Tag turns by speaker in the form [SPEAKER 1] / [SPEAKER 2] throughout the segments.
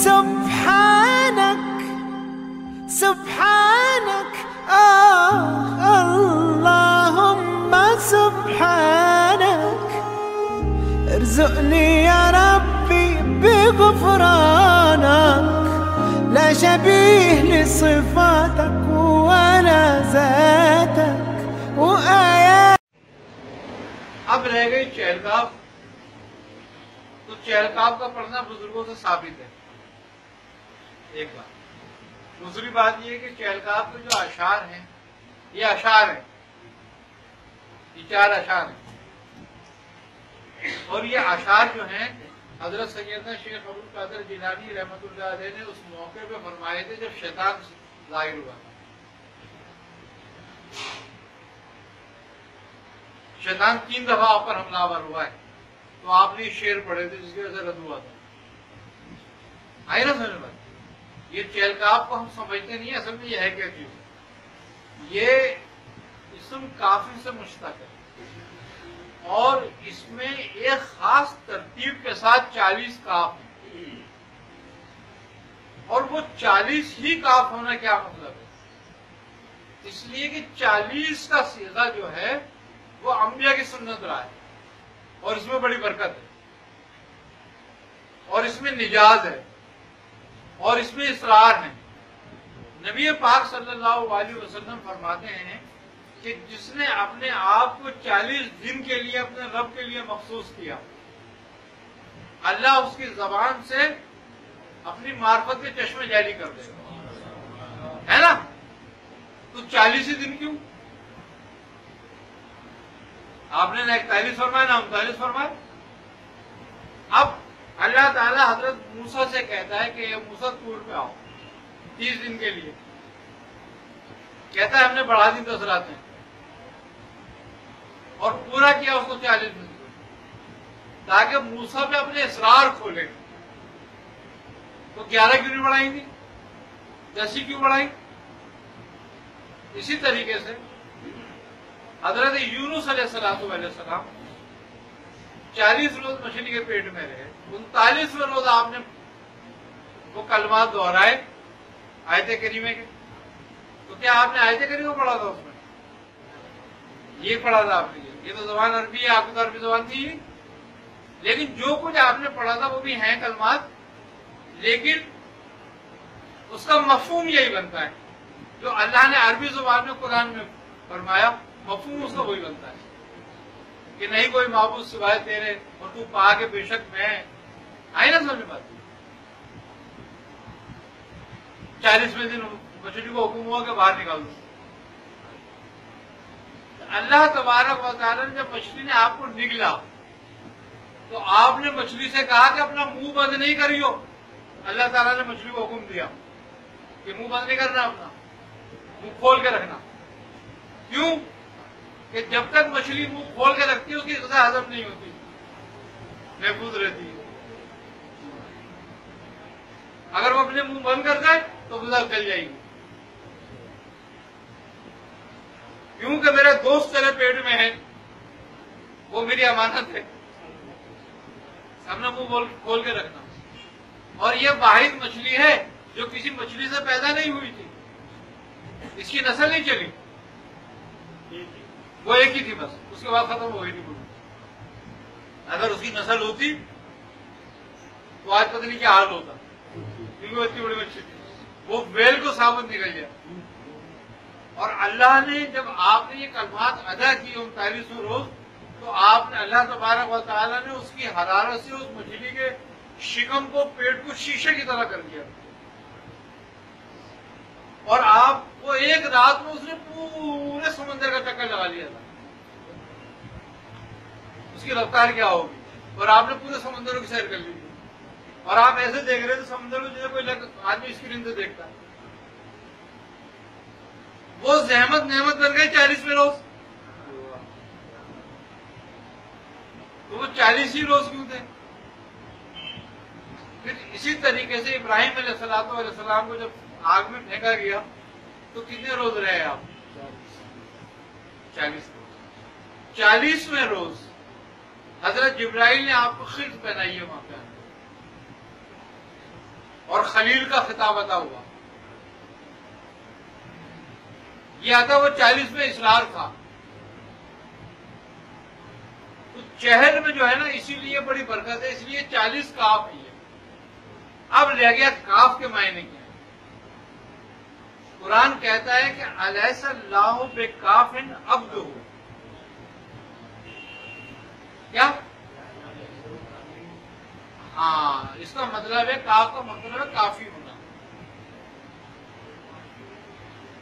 [SPEAKER 1] سبحانك سبحانك اللهم سبحانك ارزقني يا ربي بغفرانك لا شبيه لصفاتك ولا ذاتك وآيات.
[SPEAKER 2] اب رہ گئی چہلقاف. تو چہلقاف کا پڑھنا بزرگوں سے ثابت ہے. ایک بات. دوسری بات یہ کہ چہلقاف کے جو اشعار ہیں یہ اشعار ہیں، یہ 4 اشعار ہیں، اور یہ اشعار جو ہیں حضرت سیدنا شیخ عبد القادر جیلانی رحمۃ اللہ علیہ نے اس موقع پہ فرمائے تھے جب شیطان ظاہر ہوا. شیطان 3 دفعہ آپ پر حملہ آور ہوا ہے، تو آپ نے شعر پڑھے تھے جس کی وجہ سے رد ہوا تھا. آئی نا سمجھ میں؟ یہ چہلقاف کو ہم سمجھتے نہیں ہیں، اصل میں یہ ہے کیا چیز. یہ اسم کافی سے مشتق ہے، اور اس میں ایک خاص ترتیب کے ساتھ 40 کاف ہیں. اور وہ 40 ہی کاف ہونا کیا مطلب ہے؟ اس لیے کہ 40 کا صیغہ جو ہے وہ انبیاء کی سنت رہا ہے، اور اس میں بڑی برکت ہے، اور اس میں نجاز ہے، اور اس میں اسرار ہے. نبی پاک صلی اللہ علیہ وسلم فرماتے ہیں کہ جس نے اپنے آپ کو 40 دن کے لیے اپنے رب کے لیے مخصوص کیا، اللہ اس کی زبان سے اپنی معرفت کے چشمے جاری کر دے گا، ہے نا؟ تو 40 ہی دن کیوں؟ آپ نے نہ 41 فرمایا نہ 39 فرمایا. اب اللہ تعالیٰ حضرت موسیٰ سے کہتا ہے کہ یہ موسیٰ طور پہ آؤ 30 دن کے لیے. کہتا ہے ہم نے بڑھا دی 10 راتیں، اور پورا کیا اس کو 40 دن، تاکہ موسیٰ پہ اپنے اسرار کھولے. تو 11 کیوں نہیں بڑھائیں گی؟ 10 ہی کیوں بڑھائیں؟ اسی طریقے سے حضرت یونس علیہ السلام 40 روز مچھلی کے پیٹ میں رہے، 39ویں روز آپ نے وہ کلمات دہرائے آیت کریمہ کے. تو کیا آپ نے آیت کریمہ پڑھا تھا؟ اس میں یہ پڑھا تھا آپ نے. یہ تو زبان عربی ہے، آپ کی تو عربی زبان تھی، لیکن جو کچھ آپ نے پڑھا تھا وہ بھی ہیں کلمات، لیکن اس کا مفہوم یہی بنتا ہے جو اللہ نے عربی زبان میں قرآن میں فرمایا، مفہوم اس کا وہی بنتا ہے کہ نہیں کوئی معبود سوائے تیرے اور تو پاک ہے بے شک میں. آئی نا سمجھ میں بات؟ 40ویں دن مچھلی کو حکم ہوا کہ باہر نکال دو. اللہ تبارک و تعالیٰ نے جب مچھلی نے آپ کو نگلا تو آپ نے مچھلی سے کہا کہ اپنا منہ بند نہیں کریو. اللہ تعالیٰ نے مچھلی کو حکم دیا کہ منہ بند نہیں کرنا، اپنا منہ کھول کے رکھنا. کیوں؟ کہ جب تک مچھلی منہ کھول کے رکھتی ہے اس کی غذا ہضم نہیں ہوتی، محفوظ رہتی ہے. اگر وہ اپنے منہ بند کر دے تو غذا چل جائے گی. کیونکہ میرے دوست تیرے پیٹ میں ہے، وہ میری امانت ہے، اپنا منہ کھول کے رکھنا. اور یہ واحد مچھلی ہے جو کسی مچھلی سے پیدا نہیں ہوئی تھی، اس کی نسل نہیں چلی، وہ ایک ہی تھی بس، اس کے بعد ختم ہو گئی تھی. اگر اس کی نسل ہوتی تو آج پتہ نہیں کیا حال ہوتا، کیونکہ وہ اتنی بڑی مچھلی تھی. وہ ویل کو ثابت نکل گیا. اور اللہ نے جب آپ نے یہ کلمات ادا کی 39 روز، تو آپ نے اللہ تبارک و تعالیٰ نے اس کی حرارت سے اس مچھلی کے شکم کو، پیٹ کو شیشے کی طرح کر دیا. اور آپ کو ایک رات میں اس نے پورے سمندر کا چکر لگا لیا تھا. اس کی رفتار کیا ہوگی؟ اور آپ نے پورے سمندروں کی سیر کر لی تھی، اور آپ ایسے دیکھ رہے تھے سمندر کو جیسے کوئی آدمی اسکرین سے دیکھتا ہے. وہ زحمت نعمت بن گئی 40ویں روز. تو وہ 40 ہی روز کیوں تھے؟ پھر اسی طریقے سے ابراہیم علیہ السلام کو جب آگ میں پھینکا گیا تو کتنے روز رہے آپ؟ 40 روز. 40ویں روز حضرت جبرائیل نے آپ کو خلط پہنائی ہے وہاں پہ، اور خلیل کا خطاب عطا ہوا. یہ آتا وہ 40ویں اسرار تھا. تو چہل میں جو ہے نا اسی لیے بڑی برکت ہے، اس لیے 40 کاف ہے. اب رہ گیا کاف کے معنی کیا ہے. قرآن کہتا ہے کہ الیس اللہ بکاف عبدہ. کیا؟ ہاں، اس کا مطلب ہے کاف کا مطلب ہے کافی ہونا.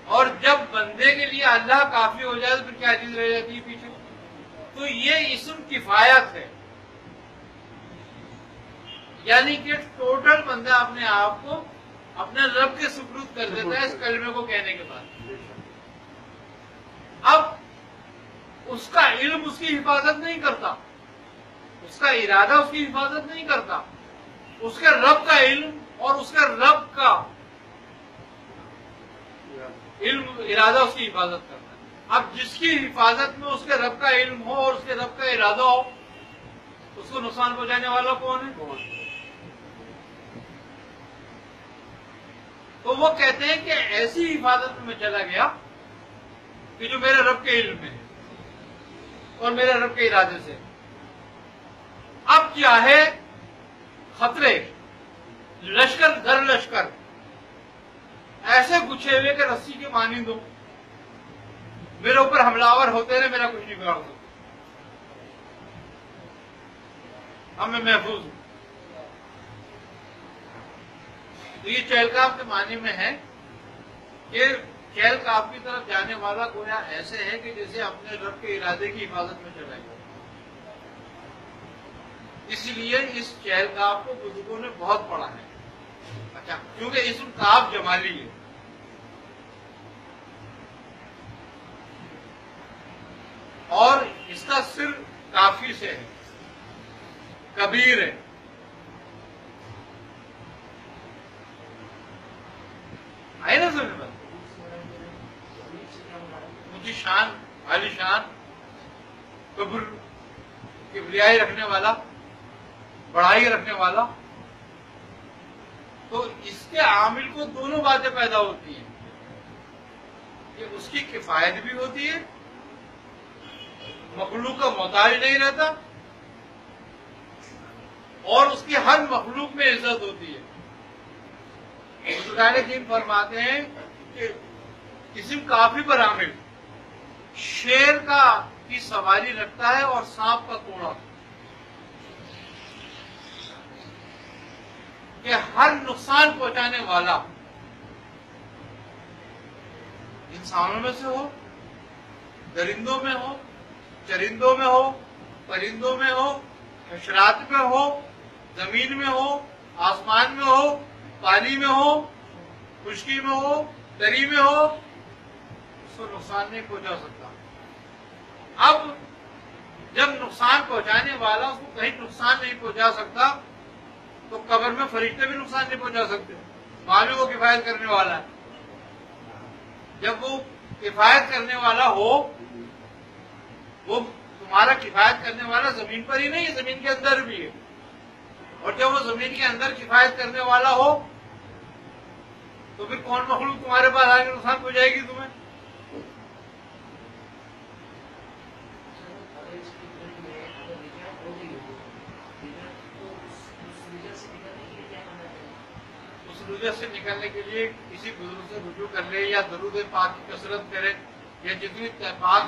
[SPEAKER 2] اور جب بندے کے لیے اللہ کافی ہو جائے تو پھر کیا چیز رہ جاتی ہے پیچھے؟ تو یہ اسم کفایت ہے، یعنی کہ ٹوٹل بندہ اپنے آپ کو اپنے رب کے سپرد کر دیتا ہے اس کلمے کو کہنے کے بعد. اب اس کا علم اس کی حفاظت نہیں کرتا، اس کا ارادہ اس کی حفاظت نہیں کرتا، اس کے رب کا علم اور اس کے رب کا علم ارادہ اس کی حفاظت کرتا ہے. اب جس کی حفاظت میں اس کے رب کا علم ہو اور اس کے رب کا ارادہ ہو، اس کو نقصان پہنچانے والا کون ہے؟ تو وہ کہتے ہیں کہ ایسی حفاظت میں چلا گیا کہ جو میرے رب کے علم میں ہے اور میرے رب کے ارادے سے. اب چاہے خطرے لشکر در لشکر ایسے گچھے ہوئے کہ رسی کے مانند ہو، میرے اوپر حملہ ہوتے رہے، میرا کچھ نہیں بگاڑ سکتا. اب میں محفوظ ہوں. تو یہ چہلکاف کے معنی میں ہے کہ چہلکاف کی طرف جانے والا گویا ایسے ہے کہ جیسے اپنے رب کے ارادے کی حفاظت میں چلا گیا. اس لیے اس چہلکاف کو بزرگوں نے بہت پڑھا ہے. اچھا، کیونکہ اسم کاف جمالی ہے. اور اس کا سر کافی سے ہے، کبیر ہے. آئے نا سمجھ میں؟ اونچی شان، عالی شان، کبر، کبریائی رکھنے والا، بڑائی رکھنے والا. تو اس کے عامل کو دونوں باتیں پیدا ہوتی ہیں کہ اس کی کفایت بھی ہوتی ہے، مخلوق کا محتاج نہیں رہتا، اور اس کی ہر مخلوق میں عزت ہوتی ہے. بزرگان دین فرماتے ہیں کہ اسم کافی پر عامل شیر کی سواری رکھتا ہے اور سانپ کا کوڑا، کہ ہر نقصان پہنچانے والا انسانوں میں سے ہو، درندوں میں ہو، چرندوں میں ہو، پرندوں میں ہو، حشرات میں ہو، زمین میں ہو، آسمان میں ہو، پانی میں ہو، خشکی میں ہو، دری میں ہو، اس کو نقصان نہیں پہنچا سکتا. اب جب نقصان پہنچانے والا اس کو کہیں نقصان نہیں پہنچا سکتا تو قبر میں فرشتے بھی نقصان نہیں پہنچا سکتے، وہاں بھی وہ کفایت کرنے والا ہے. جب وہ کفایت کرنے والا ہو، وہ تمہارا کفایت کرنے والا زمین پر ہی نہیں، زمین کے اندر بھی ہے. اور جب وہ زمین کے اندر کفایت کرنے والا ہو تو پھر کون مخلوق تمہارے پاس آ کے نقصان پہنچائے گی تمہیں؟ اس رجوع سے نکلنے کے لیے کسی بزرگ سے رجوع کر لے، یا درود پاک کی کثرت کرے، یا جتنی پاک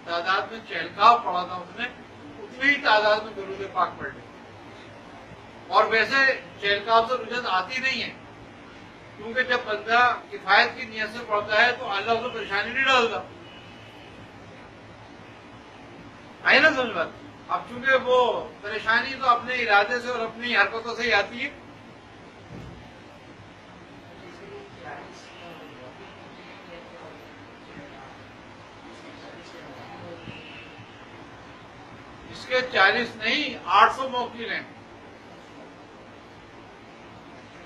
[SPEAKER 2] تعداد میں چہلکاف پڑھا تھا اس نے اتنی ہی تعداد میں درود پاک پڑھ لے. اور ویسے چہلکاف سے رجوع آتی نہیں ہے، کیونکہ جب بندہ کفایت کی نیت سے پڑھتا ہے تو اللہ اسے پریشانی نہیں ڈالتا. آئی نا سمجھ بات؟ اب چونکہ وہ پریشانی تو اپنے ارادے سے اور اپنی حرکتوں سے ہی آتی ہے. اس کے 40 نہیں 800 موقع ہیں.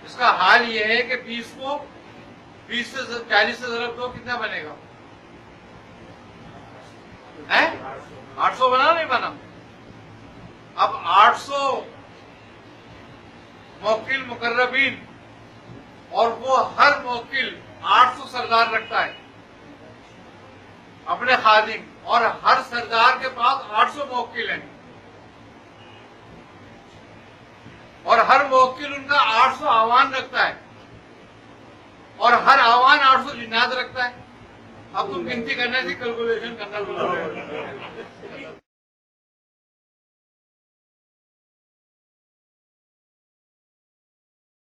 [SPEAKER 2] اس کا حال یہ ہے کہ 20 کو 20 سے 40 سے ضرب دو کتنا بنے گا؟ 800 بنا نہیں بنا؟ اب 800 موکل مقربین اور وہ ہر موکل 800 سردار رکھتا ہے اپنے خادم، اور ہر سردار کے پاس 800 موکل ہیں، اور ہر موکل ان کا 800 آوان رکھتا ہے، اور ہر آوان 800 جنات رکھتا ہے. اب تم گنتی کرنے سے کیلکولیشن کرنا